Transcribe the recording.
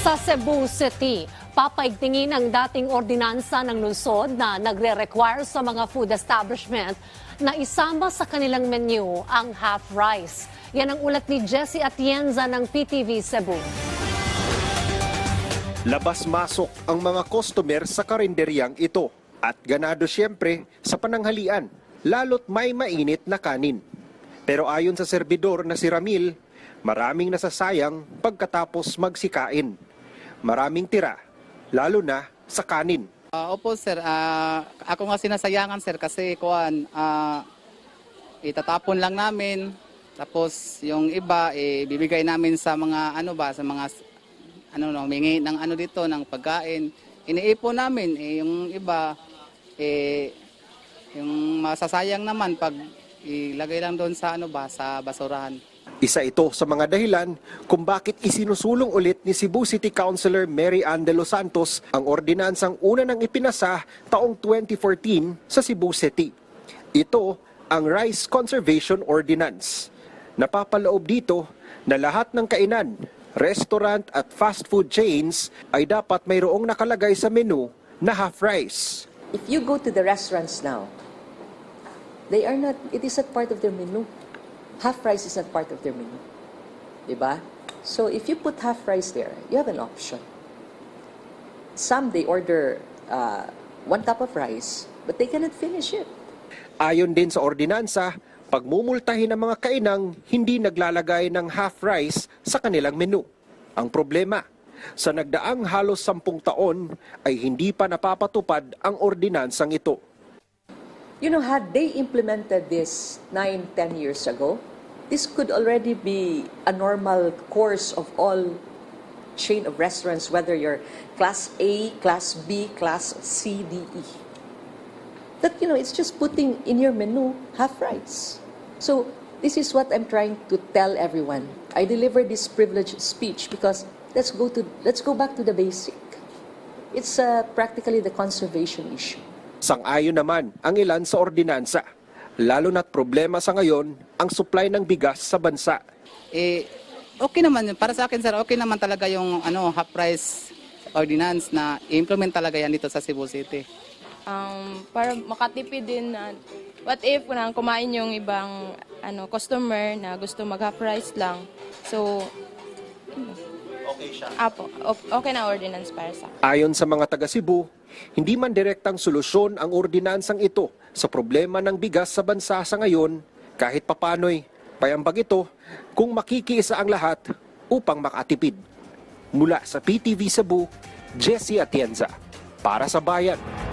Sa Cebu City, papaigtingin ang dating ordinansa ng lungsod na nagre-require sa mga food establishment na isama sa kanilang menu ang half rice. Yan ang ulat ni Jessie Atienza ng PTV Cebu. Labas-masok ang mga customer sa karinderyang ito at ganado siyempre sa pananghalian, lalo't may mainit na kanin. Pero ayon sa serbidor na si Ramil, maraming nasasayang pagkatapos magsikain. Maraming tira, lalo na sa kanin. Opo sir, ako nga sinasayangan sir kasi itatapon lang namin. Tapos yung iba bibigay namin sa mga mingi ng dito ng pagkain. Iniipon namin yung iba yung masasayang naman pag ilagay lang doon sa sa basurahan. Isa ito sa mga dahilan kung bakit isinusulong ulit ni Cebu City Councilor Mary Ann de los Santos ang ordinansang una nang ipinasa taong 2014 sa Cebu City. Ito ang Rice Conservation Ordinance. Napapaloob dito na lahat ng kainan, restaurant at fast food chains ay dapat mayroong nakalagay sa menu na half rice. If you go to the restaurants now, it is not part of their menu. Half rice is not part of their menu. Diba? So if you put half rice there, you have an option. Some, they order 1 cup of rice, but they cannot finish it. Ayon din sa ordinansa, pagmumultahin ang mga kainang hindi naglalagay ng half rice sa kanilang menu. Ang problema, sa nagdaang halos 10 taon ay hindi pa napapatupad ang ordinansang ito. You know, had they implemented this 9-10 years ago, this could already be a normal course of all chain of restaurants, whether you're class A, class B, class C, D, E. That, it's just putting in your menu half rice. So this is what I'm trying to tell everyone. I delivered this privileged speech because let's go back to the basic. It's practically the conservation issue. Sang-ayon naman ang ilan sa ordinansa, lalo na't problema sa ngayon ang supply ng bigas sa bansa. Okay naman, para sa akin sir, okay naman talaga yung half price ordinance na i-implement talaga yan dito sa Cebu City. Para makatipid din na what if kumain yung ibang customer na gusto mag-half price lang. So okay siya. Okay na ordinance para sa akin. Ayon sa mga taga Cebu, hindi man direktang solusyon ang ordinansang ito sa problema ng bigas sa bansa sa ngayon, kahit papano'y payambag ito kung makikiisa ang lahat upang makatipid. Mula sa PTV Cebu, Jessie Atienza, para sa Bayan.